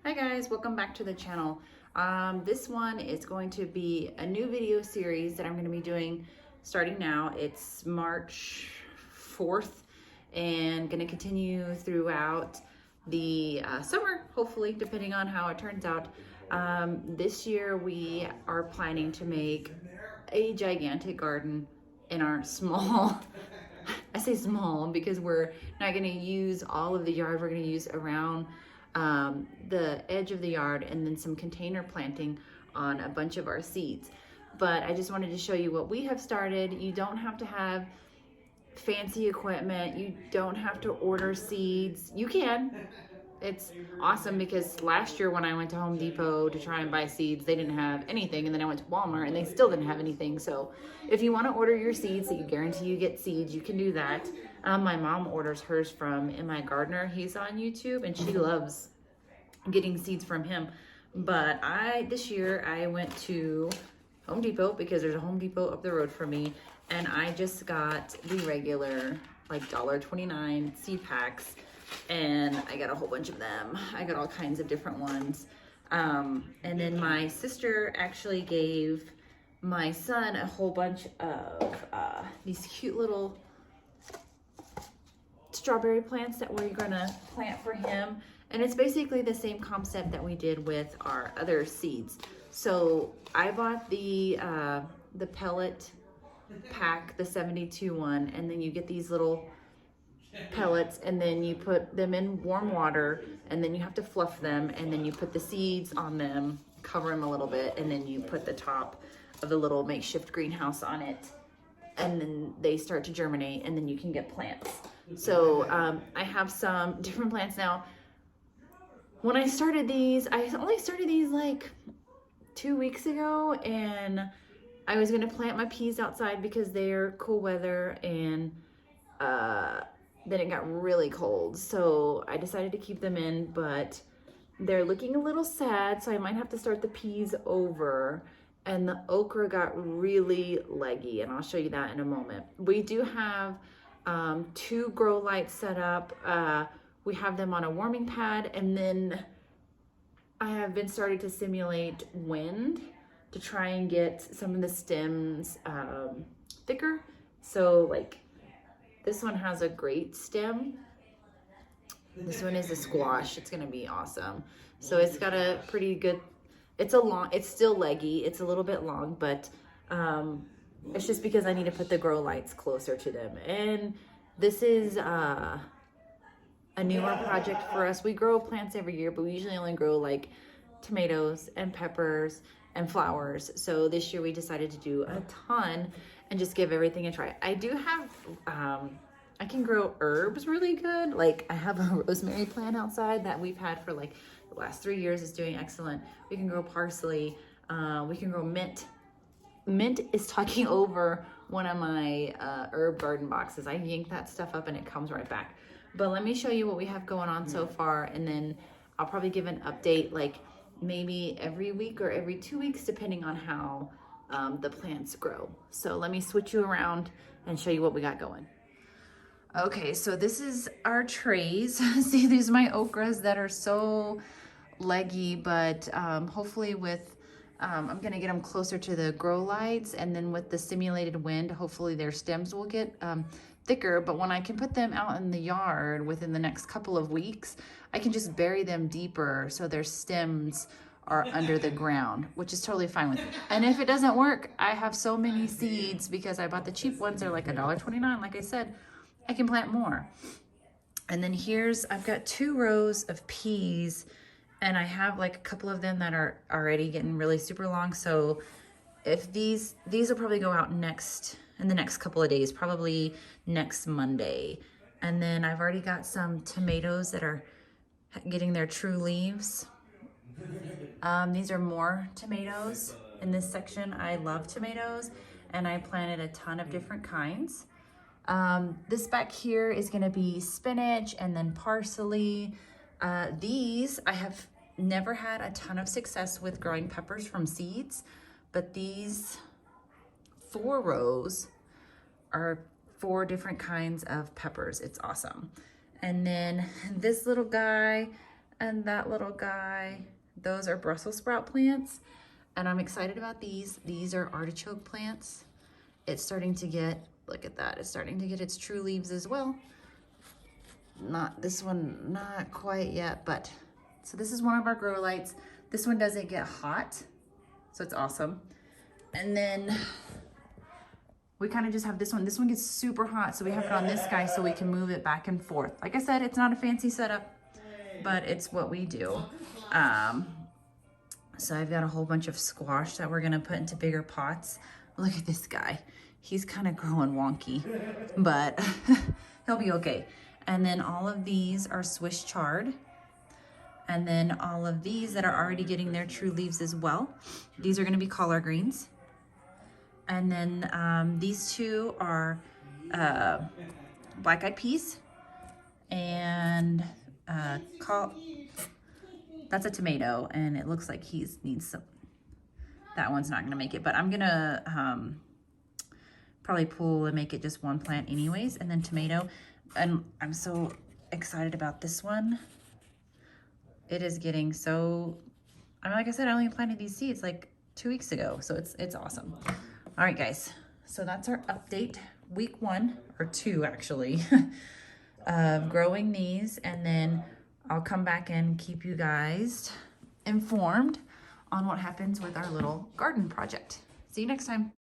Hi guys, welcome back to the channel. This one is going to be a new video series that I'm going to be doing starting now. It's March 4th and going to continue throughout the summer, hopefully, depending on how it turns out. This year we are planning to make a gigantic garden in our small I say small because we're not going to use all of the yard. We're going to use around the edge of the yard and then some container planting on a bunch of our seeds. But I just wanted to show you what we have started. You don't have to have fancy equipment. You don't have to order seeds. You can. It's awesome because last year when I went to Home Depot to try and buy seeds, they didn't have anything. And then I went to Walmart and they still didn't have anything. So if you want to order your seeds that you guarantee you get seeds, you can do that. My mom orders hers from In My Gardener. He's on YouTube and she loves getting seeds from him. But this year I went to Home Depot because there's a Home Depot up the road from me. And I just got the regular like $1.29 seed packs. And I got a whole bunch of them. I got all kinds of different ones. And then my sister actually gave my son a whole bunch of these cute little strawberry plants that we're gonna plant for him. And it's basically the same concept that we did with our other seeds. So I bought the pellet pack, the 72 one, and then you get these little pellets and then you put them in warm water and then you have to fluff them and then you put the seeds on them, cover them a little bit, and then you put the top of the little makeshift greenhouse on it and then they start to germinate and then you can get plants. So I have some different plants now. When I started these, I only started these like 2 weeks ago, and I was gonna plant my peas outside because they're cool weather, and then it got really cold, so I decided to keep them in, but they're looking a little sad, so I might have to start the peas over. And the okra got really leggy, and I'll show you that in a moment. We do have 2 grow lights set up. We have them on a warming pad, and then I have been starting to simulate wind to try and get some of the stems thicker. So like, this one has a great stem. This one is a squash. It's gonna be awesome. So it's got a pretty good, it's still leggy. It's a little bit long, but it's just because I need to put the grow lights closer to them. And this is a newer project for us. We grow plants every year, but we usually only grow like tomatoes and peppers and flowers. So this year we decided to do a ton and just give everything a try. I do have, I can grow herbs really good. Like I have a rosemary plant outside that we've had for like the last 3 years. It's doing excellent. We can grow parsley. We can grow mint. Mint is talking over one of my herb garden boxes. I yank that stuff up and it comes right back. But let me show you what we have going on so far, and then I'll probably give an update like maybe every week or every 2 weeks, depending on how the plants grow. So let me switch you around and show you what we got going. Okay, so this is our trays. See, these are my okras that are so leggy, but hopefully with, I'm gonna get them closer to the grow lights, and then with the simulated wind, hopefully their stems will get thicker. But when I can put them out in the yard within the next couple of weeks, I can just bury them deeper so their stems are under the ground, which is totally fine with me. And if it doesn't work, I have so many seeds because I bought the cheap ones. They're like $1.29, like I said. I can plant more. And then I've got 2 rows of peas, and I have like a couple of them that are already getting really super long. So if these will probably go out in the next couple of days, probably next Monday. And then I've already got some tomatoes that are getting their true leaves. These are more tomatoes in this section. I love tomatoes, and I planted a ton of different kinds. This back here is gonna be spinach and then parsley. These, I have never had a ton of success with growing peppers from seeds, but these 4 rows are 4 different kinds of peppers. It's awesome. And then this little guy, And that little guy, those are Brussels sprout plants. And I'm excited about these. These are artichoke plants. It's starting to get, look at that, it's starting to get its true leaves as well. Not this one, not quite yet, but so this is one of our grow lights. This one doesn't get hot, so it's awesome. And then we kind of just have this one. This one gets super hot, so we have it on this guy so we can move it back and forth. Like I said, it's not a fancy setup, but it's what we do. So I've got a whole bunch of squash that we're gonna put into bigger pots. Look at this guy. He's kind of growing wonky, but he'll be okay. And then all of these are Swiss chard. And then all of these that are already getting their true leaves as well. These are gonna be collard greens. And then these two are black-eyed peas. And that's a tomato, and it looks like he needs some. That one's not gonna make it, but I'm gonna probably pull and make it just one plant anyways, and then tomato. And I'm so excited about this one. It is getting so, I mean, like I said, I only planted these seeds like 2 weeks ago, so it's awesome. All right, guys, so that's our update, week 1, or 2 actually, of growing these, and then I'll come back and keep you guys informed on what happens with our little garden project. See you next time.